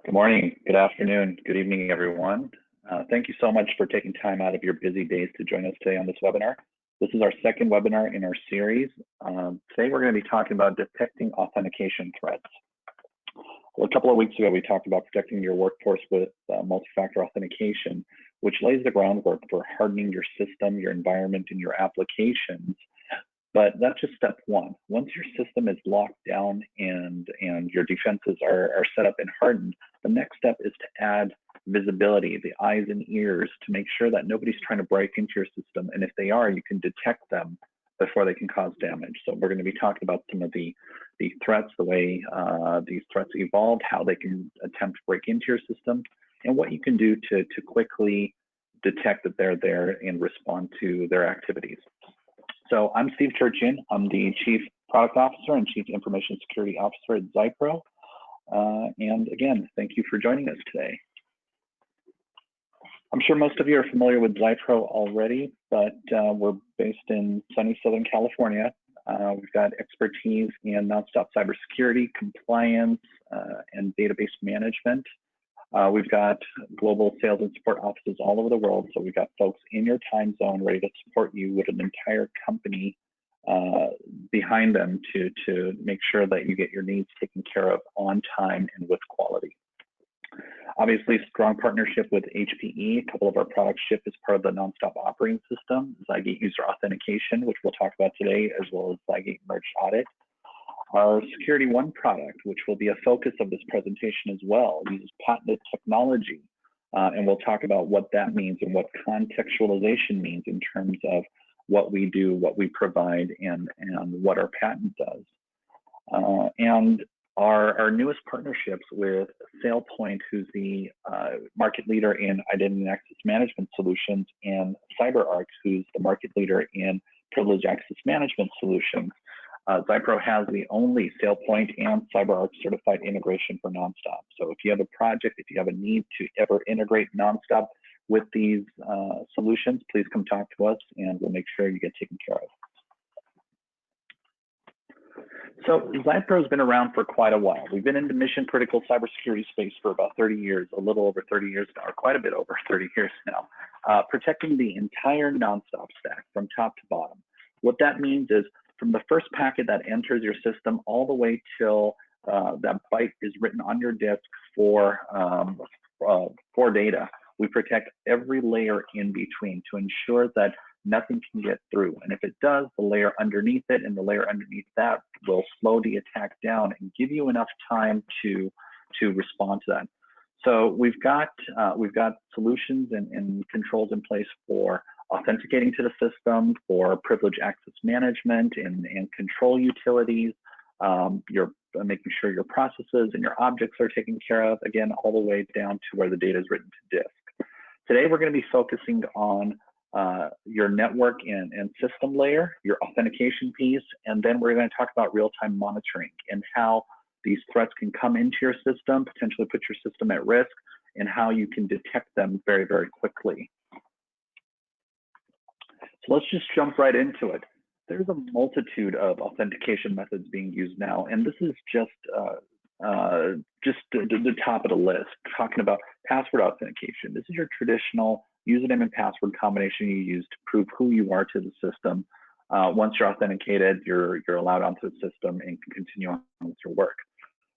Good morning, good afternoon, good evening, everyone. Thank you so much for taking time out of your busy days to join us today on this webinar. This is our second webinar in our series. Today we're going to be talking about detecting authentication threats. Well, a couple of weeks ago, we talked about protecting your workforce with multi-factor authentication, which lays the groundwork for hardening your system, your environment, and your applications. But that's just step one. Once your system is locked down and your defenses are set up and hardened, the next step is to add visibility, the eyes and ears, to make sure that nobody's trying to break into your system. And if they are, you can detect them before they can cause damage. So we're going to be talking about some of the threats, the way these threats evolved, how they can attempt to break into your system, and what you can do to quickly detect that they're there and respond to their activities. So I'm Steve Turchian. I'm the Chief Product Officer and Chief Information Security Officer at XYPRO. And again, thank you for joining us today. I'm sure most of you are familiar with XYPRO already, but we're based in sunny Southern California. We've got expertise in nonstop cybersecurity, compliance, and database management. We've got global sales and support offices all over the world. So we've got folks in your time zone ready to support you with an entire company behind them to make sure that you get your needs taken care of on time and with quality. Obviously, strong partnership with HPE. A couple of our products ship as part of the nonstop operating system, XYGATE User Authentication, which we'll talk about today, as well as XYGATE Merged Audit. Our Security One product, which will be a focus of this presentation as well, uses patented technology, and we'll talk about what that means and what contextualization means in terms of what we do, what we provide, and what our patent does. And our newest partnerships with SailPoint, who's the market leader in identity and access management solutions, and CyberArk, who's the market leader in privileged access management solutions. XYPRO has the only SailPoint and CyberArk certified integration for nonstop. So if you have a project, if you have a need to ever integrate nonstop with these solutions, please come talk to us and we'll make sure you get taken care of. So XYPRO has been around for quite a while. We've been in the mission critical cybersecurity space for about 30 years, a little over 30 years now, or quite a bit over 30 years now, protecting the entire nonstop stack from top to bottom. What that means is from the first packet that enters your system all the way till that byte is written on your disk for data, we protect every layer in between to ensure that nothing can get through. And if it does, the layer underneath it and the layer underneath that will slow the attack down and give you enough time to respond to that. So we've got solutions and controls in place for authenticating to the system, for privileged access management and control utilities. You're making sure your processes and your objects are taken care of, again, all the way down to where the data is written to disk. Today, we're going to be focusing on your network and system layer, your authentication piece, and then we're going to talk about real-time monitoring and how these threats can come into your system, potentially put your system at risk, and how you can detect them very, very quickly. So let's just jump right into it. There's a multitude of authentication methods being used now, and this is just the top of the list, talking about password authentication. This is your traditional username and password combination you use to prove who you are to the system. Once you're authenticated, you're allowed onto the system and can continue on with your work.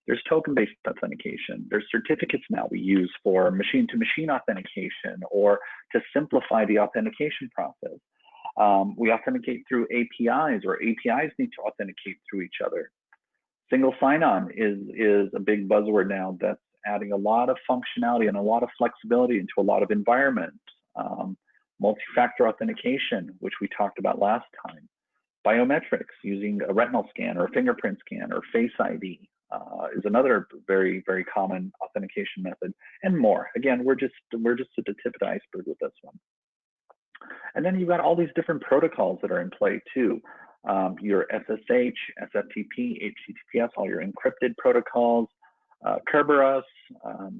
There's token-based authentication. There's certificates now we use for machine-to-machine authentication or to simplify the authentication process. We authenticate through APIs, or APIs need to authenticate through each other. Single sign-on is a big buzzword now that's adding a lot of functionality and a lot of flexibility into a lot of environments. Multi-factor authentication, which we talked about last time. Biometrics, using a retinal scan or a fingerprint scan or Face ID is another very, very common authentication method, and more. Again, we're just at the tip of the iceberg with this one. And then you've got all these different protocols that are in play too. Your SSH, SFTP, HTTPS, all your encrypted protocols, Kerberos,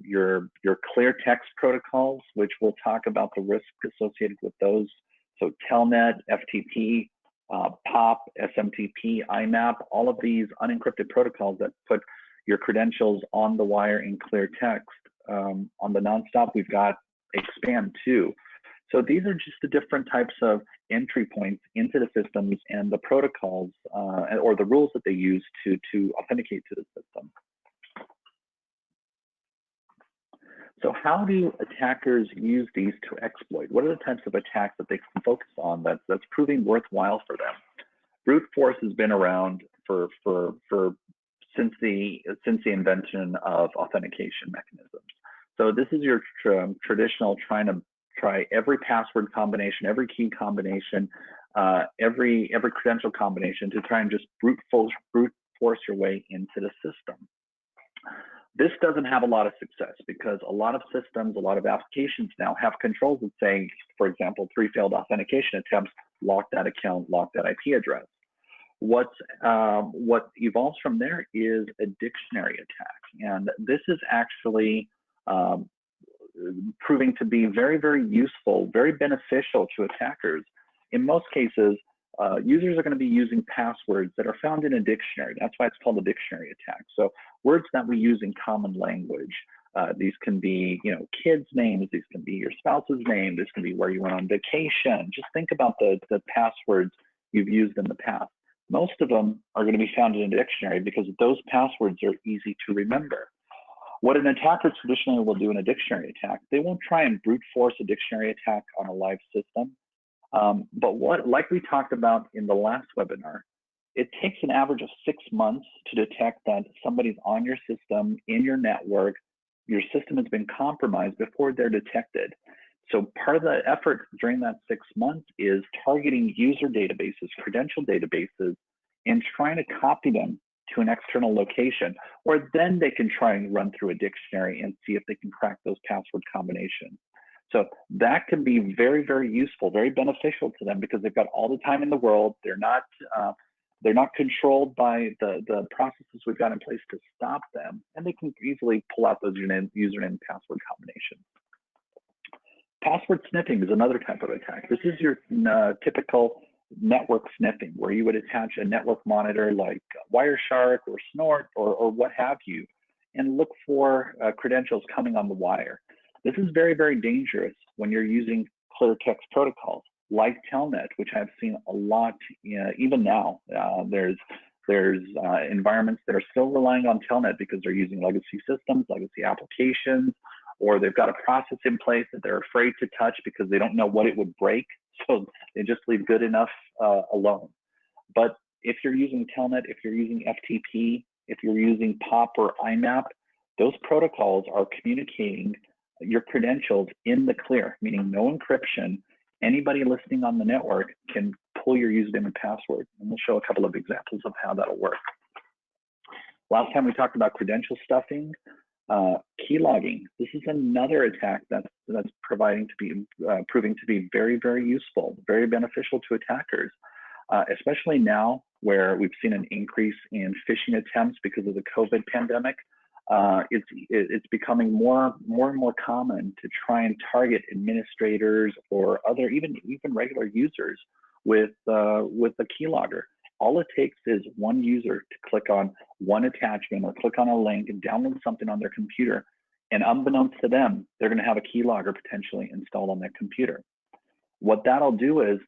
your clear text protocols, which we'll talk about the risk associated with those. So Telnet, FTP, POP, SMTP, IMAP, all of these unencrypted protocols that put your credentials on the wire in clear text on the NonStop, we've got Expand too. So these are just the different types of entry points into the systems and the protocols or the rules that they use to authenticate to the system. So how do attackers use these to exploit? What are the types of attacks that they can focus on that's proving worthwhile for them? Brute force has been around since the invention of authentication mechanisms. So this is your traditional trying to try every password combination, every key combination, every credential combination to try and just brute force your way into the system. This doesn't have a lot of success because a lot of systems, a lot of applications now have controls that say, for example, 3 failed authentication attempts, lock that account, lock that IP address. What evolves from there is a dictionary attack, and this is actually proving to be very, very useful, very beneficial to attackers. In most cases, users are going to be using passwords that are found in a dictionary. That's why it's called a dictionary attack. So words that we use in common language. These can be, kids' names. These can be your spouse's name. This can be where you went on vacation. Just think about the passwords you've used in the past. Most of them are going to be found in a dictionary because those passwords are easy to remember. What an attacker traditionally will do in a dictionary attack, they won't try and brute force a dictionary attack on a live system. But like we talked about in the last webinar, it takes an average of 6 months to detect that somebody's on your system, in your network, your system has been compromised before they're detected. So part of the effort during that 6 months is targeting user databases, credential databases, and trying to copy them to an external location, or then they can try and run through a dictionary and see if they can crack those password combinations. So that can be very, very useful, very beneficial to them because they've got all the time in the world. They're not controlled by the processes we've got in place to stop them, and they can easily pull out those username and password combinations. Password sniffing is another type of attack. This is your typical network sniffing, where you would attach a network monitor like Wireshark or Snort or what have you, and look for credentials coming on the wire. This is very, very dangerous when you're using clear text protocols like Telnet, which I've seen a lot even now. There's environments that are still relying on Telnet because they're using legacy systems, legacy applications, or they've got a process in place that they're afraid to touch because they don't know what it would break. So they just leave good enough alone. But if you're using Telnet, if you're using FTP, if you're using POP or IMAP, those protocols are communicating your credentials in the clear, meaning no encryption. Anybody listening on the network can pull your username and password. And we'll show a couple of examples of how that'll work. Last time we talked about credential stuffing, key logging. This is another attack that's proving to be very, very useful, very beneficial to attackers, especially now where we've seen an increase in phishing attempts because of the COVID pandemic. It's becoming more and more common to try and target administrators or other even regular users with the keylogger. All it takes is one user to click on one attachment or click on a link and download something on their computer, and unbeknownst to them, they're going to have a keylogger potentially installed on their computer. What that'll do is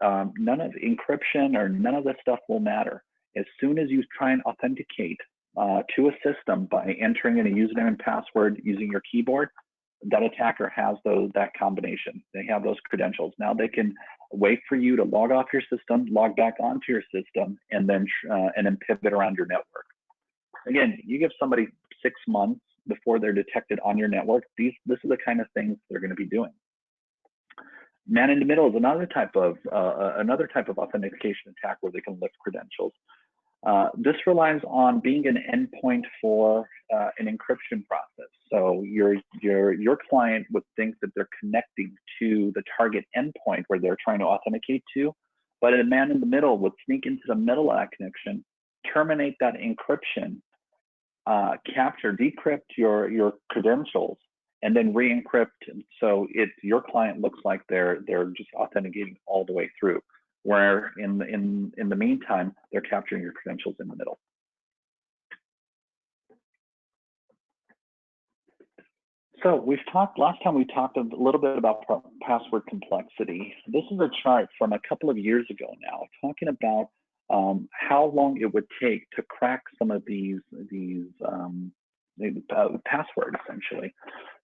none of encryption or none of this stuff will matter. As soon as you try and authenticate to a system by entering in a username and password using your keyboard, that attacker has that combination. They have those credentials. Now they can wait for you to log off your system, log back onto your system, and then pivot around your network. Again, you give somebody 6 months before they're detected on your network. This is the kind of things they're going to be doing. Man in the middle is another type of authentication attack where they can lift credentials. This relies on being an endpoint for an encryption process. So your client would think that they're connecting to the target endpoint where they're trying to authenticate to, but a man in the middle would sneak into the middle of that connection, terminate that encryption, decrypt your credentials, and then re-encrypt. So your client looks like they're just authenticating all the way through, where in the meantime, they're capturing your credentials in the middle. So last time we talked a little bit about password complexity. This is a chart from a couple of years ago now, talking about how long it would take to crack some of these passwords, essentially.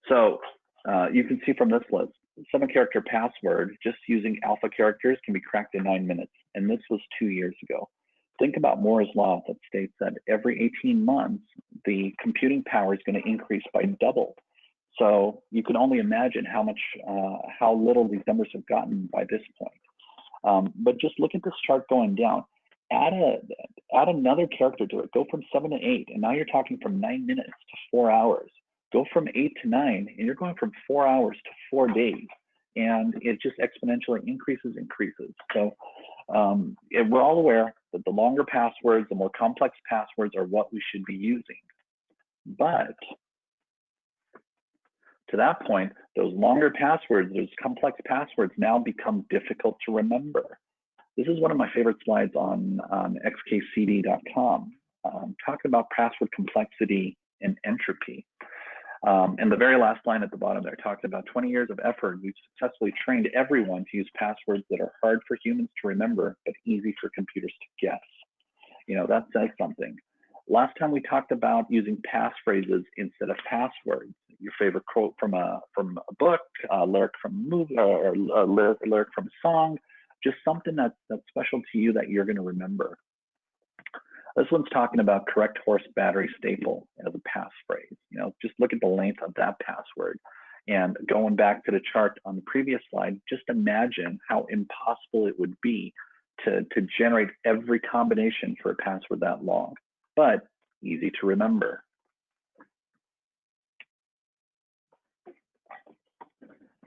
So you can see from this list, 7-character password, just using alpha characters, can be cracked in 9 minutes. And this was 2 years ago. Think about Moore's law that states that every 18 months, the computing power is going to increase by double. So you can only imagine how little these numbers have gotten by this point. But just look at this chart going down. Add another character to it. Go from 7 to 8, and now you're talking from 9 minutes to 4 hours. Go from 8 to 9, and you're going from 4 hours to 4 days. And it just exponentially increases. So we're all aware that the longer passwords, the more complex passwords are what we should be using. But to that point, those longer passwords, those complex passwords now become difficult to remember. This is one of my favorite slides on xkcd.com, talking about password complexity and entropy. And the very last line at the bottom there talks about 20 years of effort. We've successfully trained everyone to use passwords that are hard for humans to remember, but easy for computers to guess. You know, that says something. Last time we talked about using passphrases instead of passwords. Your favorite quote from a book, a lyric from a movie, or a lyric from a song, just something that's special to you that you're going to remember. This one's talking about correct horse battery staple as a passphrase. You know, just look at the length of that password. And going back to the chart on the previous slide, just imagine how impossible it would be to generate every combination for a password that long, but easy to remember.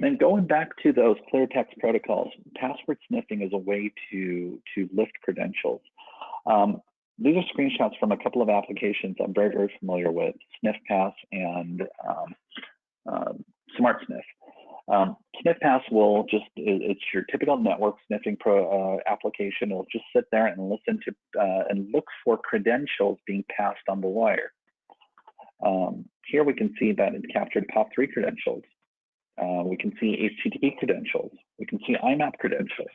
Then going back to those clear text protocols, password sniffing is a way to lift credentials. These are screenshots from a couple of applications I'm very, very familiar with, SniffPass and SmartSniff. SniffPass will just, it's your typical network sniffing application. It'll just sit there and listen to and look for credentials being passed on the wire. Here we can see that it captured POP3 credentials. We can see HTTP credentials. We can see IMAP credentials.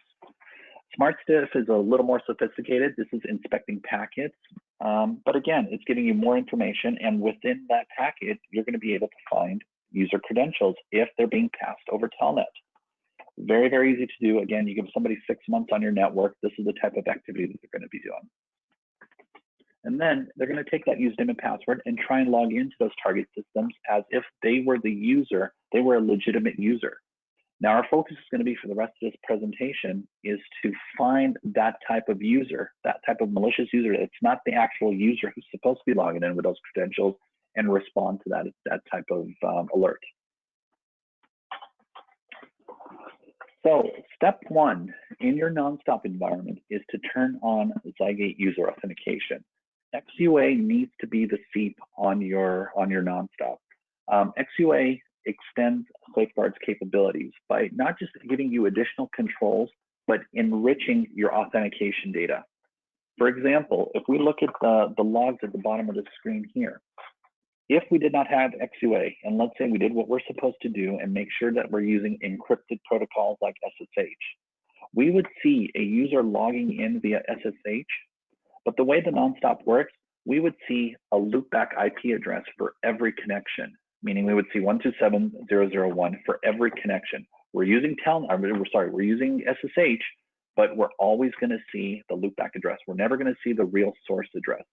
SmartSniff is a little more sophisticated. This is inspecting packets, but again, it's giving you more information, and within that packet, you're going to be able to find user credentials if they're being passed over Telnet. Very, very easy to do. Again, you give somebody 6 months on your network, this is the type of activity that they're going to be doing. And then they're going to take that username and password and try and log into those target systems as if they were the user, they were a legitimate user. Now, our focus is going to be for the rest of this presentation is to find that type of user, that type of malicious user that's not the actual user who's supposed to be logging in with those credentials, and respond to that type of alert. So step 1 in your NonStop environment is to turn on XYGATE user authentication. XUA needs to be the SEEP on your NonStop. XUA extends Safeguard's capabilities by not just giving you additional controls, but enriching your authentication data. For example, if we look at the logs at the bottom of the screen here, if we did not have XUA, and let's say we did what we're supposed to do and make sure that we're using encrypted protocols like SSH, we would see a user logging in via SSH, but the way the NonStop works, we would see a loopback IP address for every connection, meaning we would see 127.0.0.1 for every connection. We're using we're using SSH, but we're always going to see the loopback address. We're never going to see the real source address.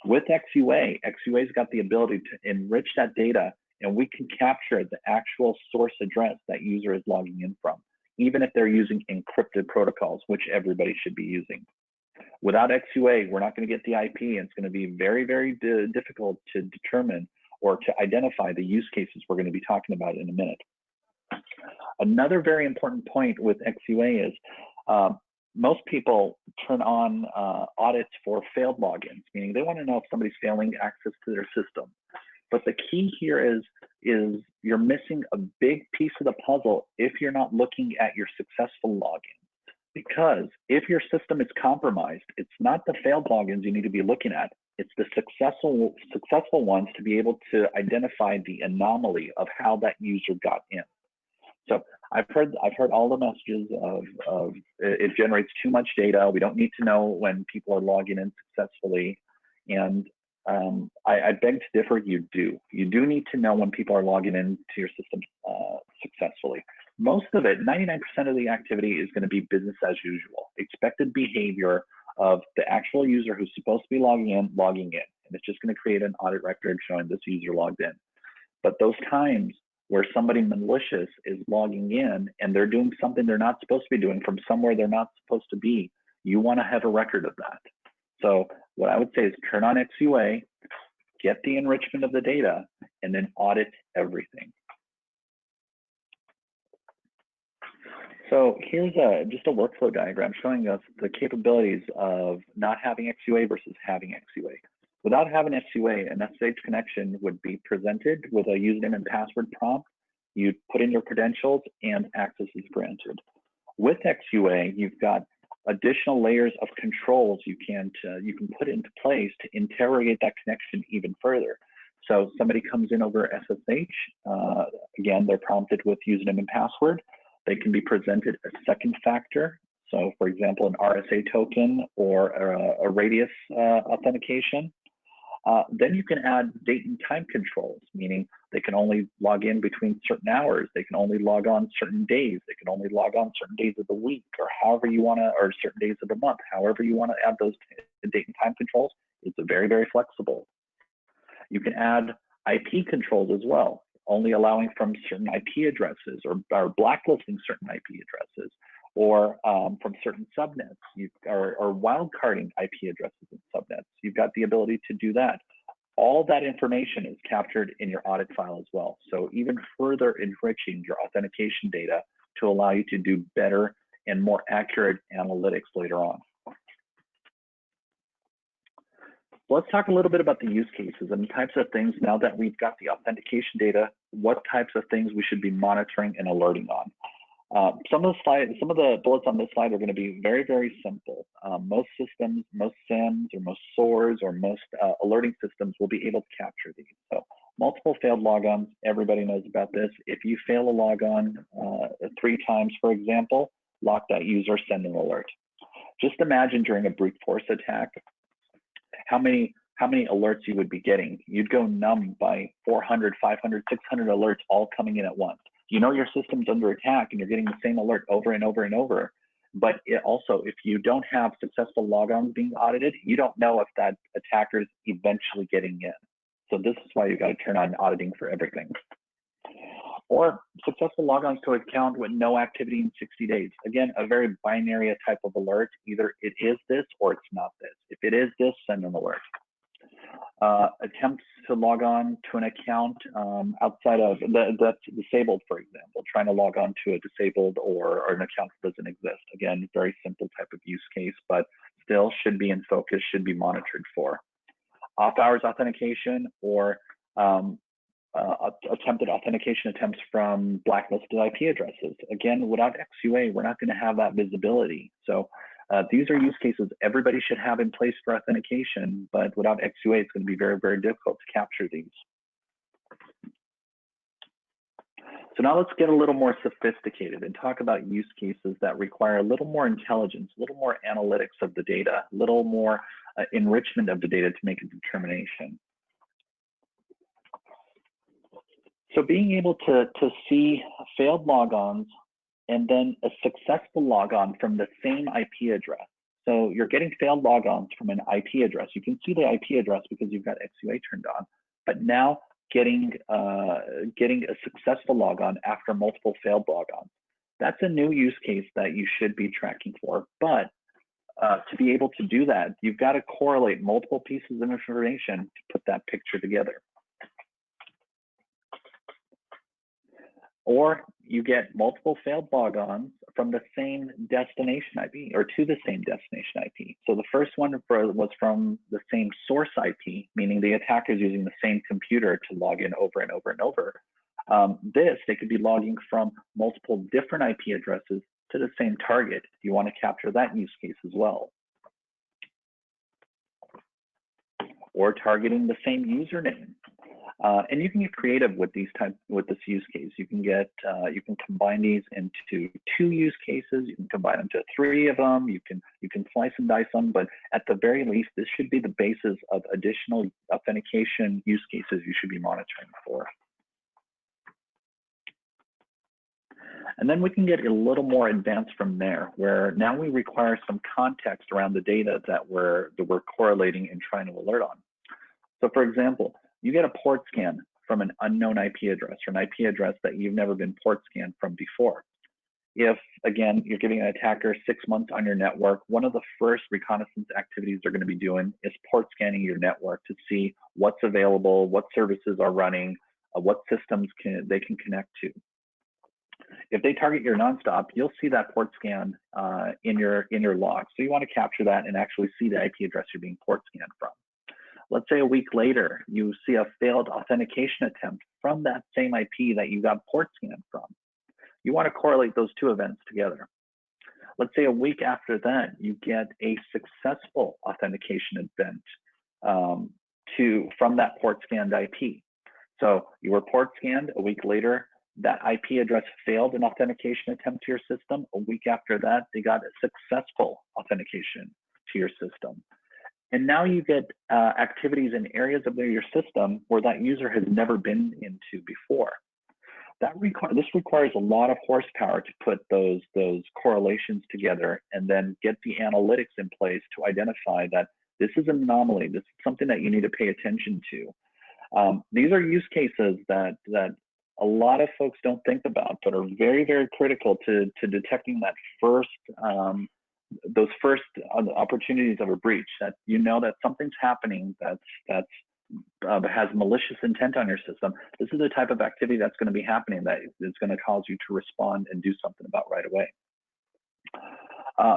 With XUA's got the ability to enrich that data, and we can capture the actual source address that user is logging in from, even if they're using encrypted protocols, which everybody should be using. Without XUA, we're not going to get the IP, and it's going to be very, very difficult to determine or to identify the use cases we're going to be talking about in a minute. Another very important point with XUA is most people turn on audits for failed logins, meaning they want to know if somebody's failing access to their system. But the key here is you're missing a big piece of the puzzle if you're not looking at your successful login. Because if your system is compromised, it's not the failed logins you need to be looking at. It's the successful ones to be able to identify the anomaly of how that user got in. So I've heard all the messages of it generates too much data. We don't need to know when people are logging in successfully. And I beg to differ. You do need to know when people are logging into your system successfully. Most of it, 99% of the activity is going to be business as usual, expected behavior of the actual user who's supposed to be logging in. And it's just going to create an audit record showing this user logged in. But those times where somebody malicious is logging in and they're doing something they're not supposed to be doing from somewhere they're not supposed to be, you want to have a record of that. So what I would say is turn on XUA, get the enrichment of the data, and then audit everything. So here's just a workflow diagram showing us the capabilities of not having XUA versus having XUA. Without having XUA, an SSH connection would be presented with a username and password prompt. You'd put in your credentials and access is granted. With XUA, you've got additional layers of controls you can put into place to interrogate that connection even further. So somebody comes in over SSH, again, they're prompted with username and password. They can be presented a second factor. So for example, an RSA token or a radius authentication. Then you can add date and time controls, meaning they can only log in between certain hours. They can only log on certain days. They can only log on certain days of the week or however you want to, or certain days of the month, however you want to add those date and time controls. It's very, very flexible. You can add IP controls as well, only allowing from certain IP addresses or blacklisting certain IP addresses or from certain subnets or wildcarding IP addresses and subnets. You've got the ability to do that. All that information is captured in your audit file as well. So even further enriching your authentication data to allow you to do better and more accurate analytics later on. Let's talk a little bit about the use cases and the types of things now that we've got the authentication data, what types of things we should be monitoring and alerting on. Some of the bullets on this slide are going to be very, very simple. Most systems, most SIEMs, or most SOARs, or most alerting systems will be able to capture these. So multiple failed logons, everybody knows about this. If you fail a logon 3 times, for example, lock that user, send an alert. Just imagine during a brute force attack, how many alerts you would be getting. You'd go numb by 400, 500, 600 alerts all coming in at once. You know your system's under attack and you're getting the same alert over and over and over. But also, if you don't have successful logons being audited, you don't know if that attacker is eventually getting in. So this is why you got to turn on auditing for everything. Or successful logons to account with no activity in 60 days. Again, a very binary type of alert. Either it is this or it's not this. If it is this, send an alert. Attempts to log on to an account outside of that's disabled, for example, trying to log on to a disabled or an account that doesn't exist. Again, very simple type of use case, but still should be in focus, should be monitored for. Off-hours authentication or attempted authentication attempts from blacklisted IP addresses. Again, without XUA, we're not going to have that visibility. So these are use cases everybody should have in place for authentication, but without XUA, it's going to be very, very difficult to capture these. So now let's get a little more sophisticated and talk about use cases that require a little more intelligence, a little more analytics of the data, a little more enrichment of the data to make a determination. So being able to see failed logons and then a successful logon from the same IP address. So you're getting failed logons from an IP address. You can see the IP address because you've got XUA turned on, but now getting a successful logon after multiple failed logons. That's a new use case that you should be tracking for. But to be able to do that, you've got to correlate multiple pieces of information to put that picture together. Or you get multiple failed logons from the same destination IP or to the same destination IP. So the first one was from the same source IP, meaning the attacker is using the same computer to log in over and over and over. They could be logging from multiple different IP addresses to the same target. You want to capture that use case as well. or targeting the same username. And you can get creative with this use case. You can combine these into 2 use cases. You can combine them to 3 of them. You can slice and dice them. But at the very least, this should be the basis of additional authentication use cases you should be monitoring for. And then we can get a little more advanced from there, where now we require some context around the data that we're correlating and trying to alert on. So for example, you get a port scan from an unknown IP address, or an IP address that you've never been port scanned from before. If, again, you're giving an attacker 6 months on your network, one of the first reconnaissance activities they're going to be doing is port scanning your network to see what's available, what services are running, what systems they can connect to. If they target your nonstop, you'll see that port scan in your log. So you want to capture that and actually see the IP address you're being port scanned from. Let's say a week later, you see a failed authentication attempt from that same IP that you got port scanned from. You want to correlate those 2 events together. Let's say a week after that, you get a successful authentication event from that port scanned IP. So you were port scanned. A week later, that IP address failed an authentication attempt to your system. A week after that, they got a successful authentication to your system. And now you get activities in areas of your system where that user has never been into before. This requires a lot of horsepower to put those correlations together and then get the analytics in place to identify that this is an anomaly. This is something that you need to pay attention to. These are use cases that a lot of folks don't think about, but are very, very critical to detecting that those first opportunities of a breach, that you know that something's happening that has malicious intent on your system. This is the type of activity that's going to be happening that is going to cause you to respond and do something about right away.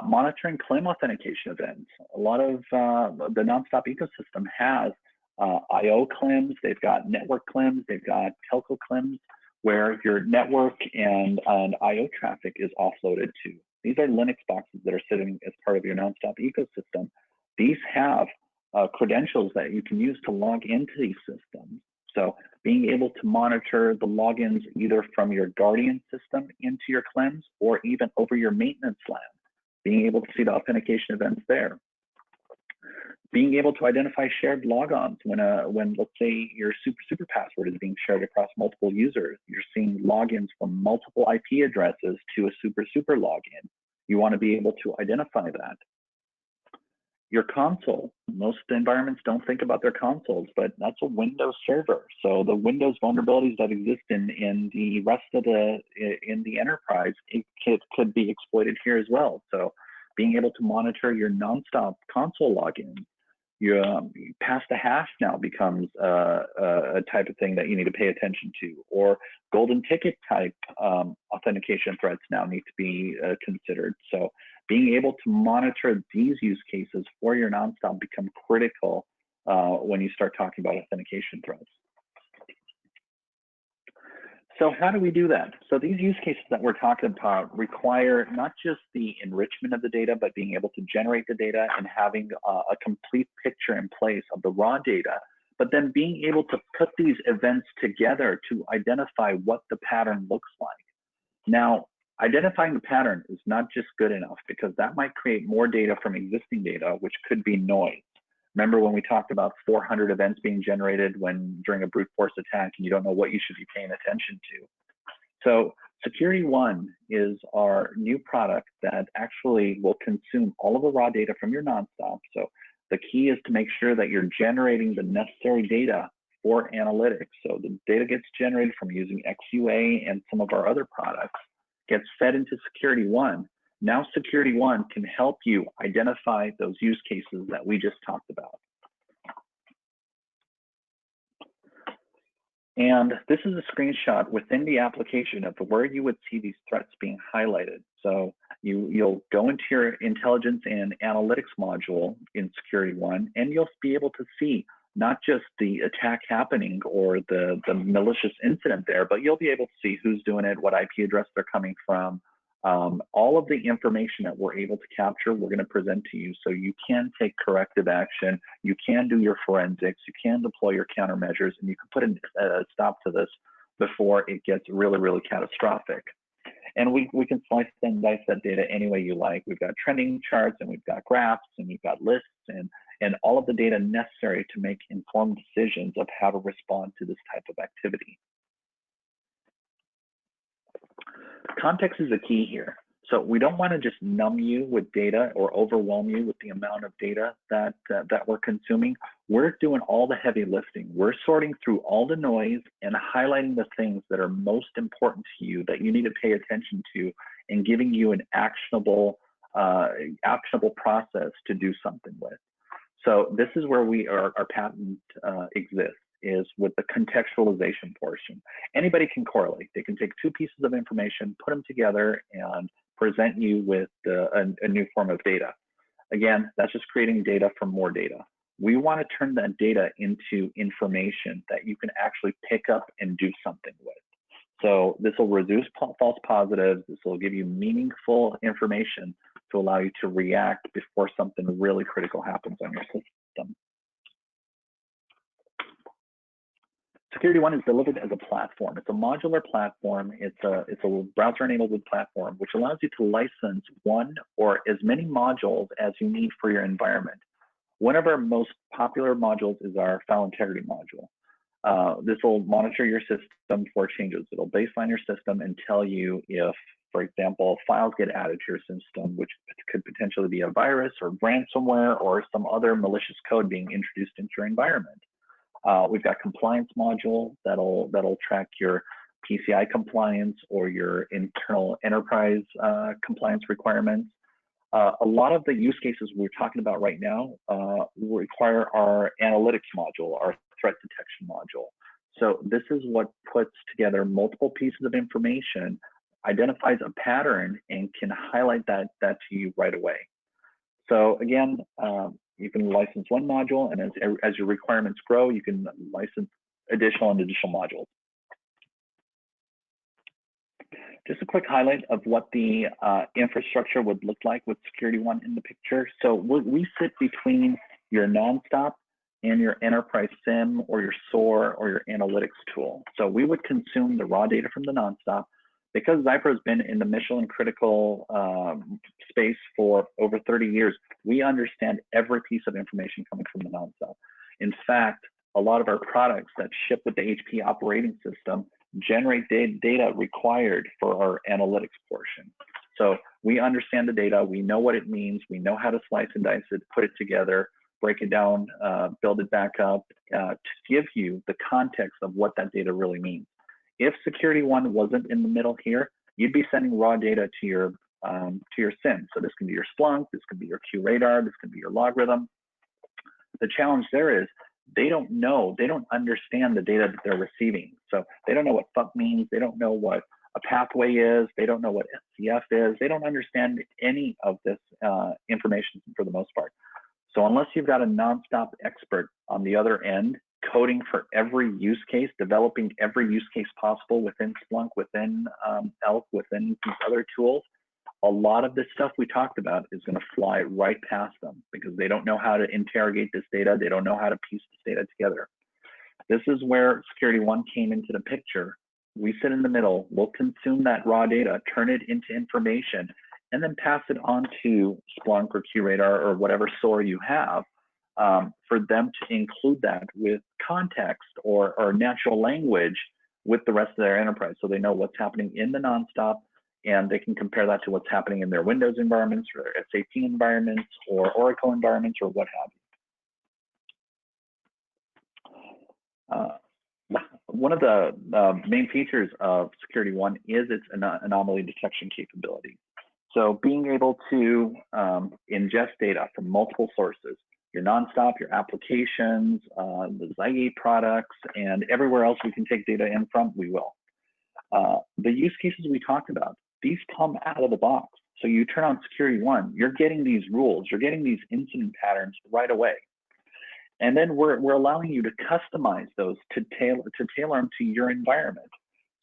Monitoring claim authentication events. A lot of the nonstop ecosystem has IO claims, they've got network claims, they've got telco claims, where your network and IO traffic is offloaded to. These are Linux boxes that are sitting as part of your nonstop ecosystem. These have credentials that you can use to log into these systems. So being able to monitor the logins either from your Guardian system into your CLEMS or even over your maintenance lab, being able to see the authentication events there. Being able to identify shared logons when let's say your super password is being shared across multiple users, you're seeing logins from multiple IP addresses to a super login. You want to be able to identify that. Your console, most environments don't think about their consoles, but that's a Windows server. So the Windows vulnerabilities that exist in the rest of in the enterprise, it could be exploited here as well. So being able to monitor your nonstop console login, pass the hash now becomes a type of thing that you need to pay attention to, or golden ticket type authentication threats now need to be considered. So being able to monitor these use cases for your nonstop become critical when you start talking about authentication threats. So how do we do that? So these use cases that we're talking about require not just the enrichment of the data, but being able to generate the data and having a complete picture in place of the raw data, but then being able to put these events together to identify what the pattern looks like. Now, identifying the pattern is not just good enough, because that might create more data from existing data, which could be noise. Remember when we talked about 400 events being generated during a brute force attack, and you don't know what you should be paying attention to. So Security One is our new product that actually will consume all of the raw data from your nonstop. So the key is to make sure that you're generating the necessary data for analytics. So the data gets generated from using XUA and some of our other products, gets fed into Security One. Now Security One can help you identify those use cases that we just talked about. And this is a screenshot within the application of where you would see these threats being highlighted. So you'll go into your intelligence and analytics module in Security One, and you'll be able to see not just the attack happening or the malicious incident there, but you'll be able to see who's doing it, what IP address they're coming from, All of the information that we're able to capture, we're going to present to you so you can take corrective action, you can do your forensics, you can deploy your countermeasures, and you can put a stop to this before it gets really, really catastrophic. And we can slice and dice that data any way you like. We've got trending charts, and we've got graphs, and we've got lists, and all of the data necessary to make informed decisions of how to respond to this type of activity. Context is a key here. So we don't want to just numb you with data or overwhelm you with the amount of data that we're consuming. We're doing all the heavy lifting. We're sorting through all the noise and highlighting the things that are most important to you that you need to pay attention to, and giving you an actionable process to do something with. So this is where our patent exists, is with the contextualization portion. Anybody can correlate. They can take two pieces of information, put them together, and present you with a new form of data. Again, that's just creating data from more data. We want to turn that data into information that you can actually pick up and do something with. So this will reduce false positives. This will give you meaningful information to allow you to react before something really critical happens on your system. Security One is delivered as a platform. It's a modular platform. It's a browser-enabled platform, which allows you to license one or as many modules as you need for your environment. One of our most popular modules is our file integrity module. This will monitor your system for changes. It'll baseline your system and tell you if, for example, files get added to your system, which could potentially be a virus or ransomware or some other malicious code being introduced into your environment. We've got compliance module that'll track your PCI compliance or your internal enterprise compliance requirements. A lot of the use cases we're talking about right now require our analytics module, our threat detection module. So this is what puts together multiple pieces of information, identifies a pattern, and can highlight that to you right away. So again, you can license one module, and as your requirements grow, you can license additional modules. Just a quick highlight of what the infrastructure would look like with Security One in the picture. So we sit between your NonStop and your enterprise SIM or your SOAR or your analytics tool. So we would consume the raw data from the NonStop. Because XYPRO has been in the mission critical space for over 30 years, we understand every piece of information coming from the NonStop. In fact, a lot of our products that ship with the HPE operating system generate data required for our analytics portion. So we understand the data, we know what it means, we know how to slice and dice it, put it together, break it down, build it back up to give you the context of what that data really means. If Security One wasn't in the middle here, you'd be sending raw data to your SIM. So this can be your Splunk, this can be your QRadar, this can be your logarithm. The challenge there is they don't know, they don't understand the data that they're receiving. So they don't know what FUP means, they don't know what a pathway is, they don't know what SCF is, they don't understand any of this information for the most part. So unless you've got a NonStop expert on the other end, coding for every use case, developing every use case possible within Splunk, within ELK, within these other tools, a lot of this stuff we talked about is going to fly right past them because they don't know how to interrogate this data. They don't know how to piece this data together. This is where Security One came into the picture. We sit in the middle, we'll consume that raw data, turn it into information, and then pass it on to Splunk or QRadar or whatever SOAR you have, for them to include that with context or natural language with the rest of their enterprise. So they know what's happening in the NonStop, and they can compare that to what's happening in their Windows environments or their SAP environments or Oracle environments or what have you. One of the main features of Security One is its anomaly detection capability. So being able to ingest data from multiple sources, your NonStop, your applications, the XYGATE products, and everywhere else we can take data in from, we will. The use cases we talked about, these come out of the box. So you turn on Security One, you're getting these rules, you're getting these incident patterns right away. And then we're allowing you to customize those to tailor them to your environment.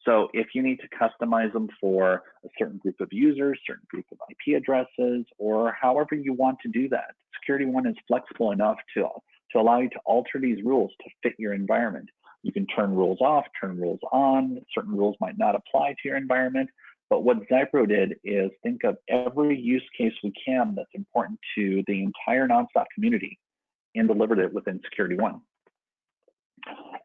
So if you need to customize them for a certain group of users, certain group of IP addresses, or however you want to do that, Security One is flexible enough to allow you to alter these rules to fit your environment. You can turn rules off, turn rules on. Certain rules might not apply to your environment. But what XYPRO did is think of every use case we can that's important to the entire NonStop community and delivered it within Security One.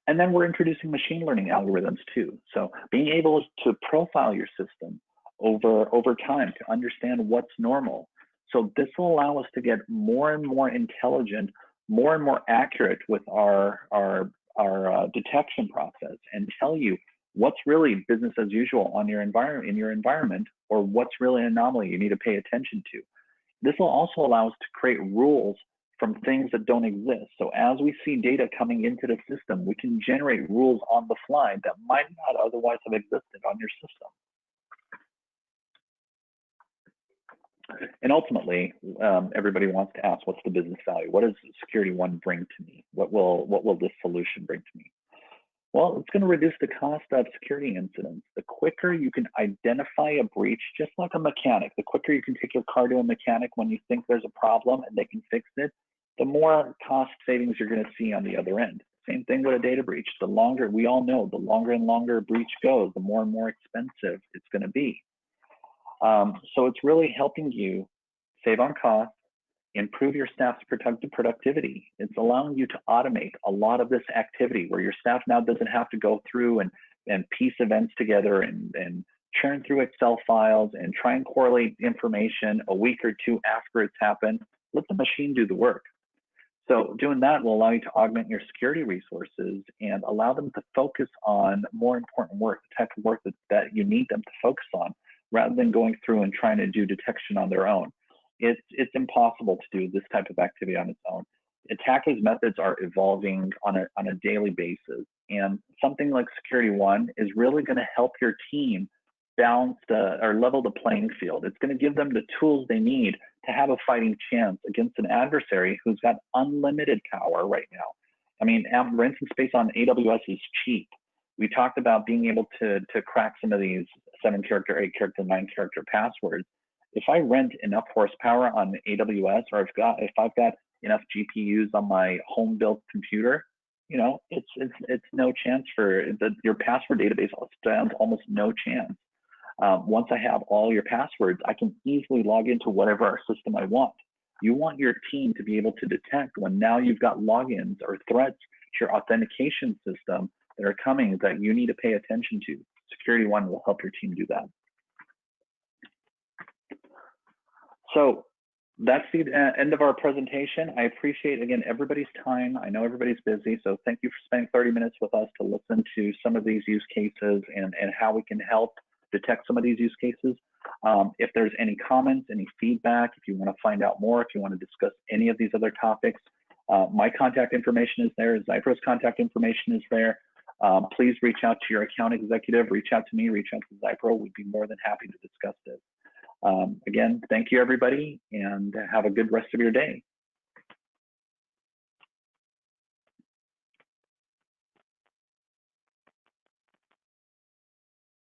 And then we're introducing machine learning algorithms too. So being able to profile your system over time to understand what's normal. So this will allow us to get more and more intelligent, more and more accurate with our detection process and tell you what's really business as usual on your environment, or what's really an anomaly you need to pay attention to. This will also allow us to create rules from things that don't exist. So as we see data coming into the system, we can generate rules on the fly that might not otherwise have existed on your system. And ultimately, everybody wants to ask, what's the business value? What does Security One bring to me? What will this solution bring to me? Well, it's going to reduce the cost of security incidents. The quicker you can identify a breach, just like a mechanic, the quicker you can take your car to a mechanic when you think there's a problem and they can fix it, the more cost savings you're going to see on the other end. Same thing with a data breach. The longer, we all know, the longer and longer a breach goes, the more and more expensive it's going to be. So it's really helping you save on costs, improve your staff's productivity. It's allowing you to automate a lot of this activity where your staff now doesn't have to go through and piece events together and churn through Excel files and try and correlate information a week or two after it's happened. Let the machine do the work. So doing that will allow you to augment your security resources and allow them to focus on more important work, the type of work that you need them to focus on, rather than going through and trying to do detection on their own. It's impossible to do this type of activity on its own. Attackers' methods are evolving on a daily basis, and something like Security One is really going to help your team balance or level the playing field. It's going to give them the tools they need to have a fighting chance against an adversary who's got unlimited power right now. I mean, rent space on AWS is cheap. We talked about being able to crack some of these 7-character, 8-character, 9-character passwords. If I rent enough horsepower on AWS, or if I've got enough GPUs on my home-built computer, you know, it's no chance for your password database stands almost no chance. Once I have all your passwords, I can easily log into whatever system I want. You want your team to be able to detect when now you've got logins or threats to your authentication system that are coming that you need to pay attention to. Security One will help your team do that. So that's the end of our presentation. I appreciate, again, everybody's time. I know everybody's busy, so thank you for spending 30 minutes with us to listen to some of these use cases and how we can help detect some of these use cases. If there's any comments, any feedback, if you want to find out more, if you want to discuss any of these other topics, my contact information is there. XYPRO's contact information is there. Please reach out to your account executive, reach out to me, reach out to XYPRO. We'd be more than happy to discuss this. Again, thank you, everybody, and have a good rest of your day.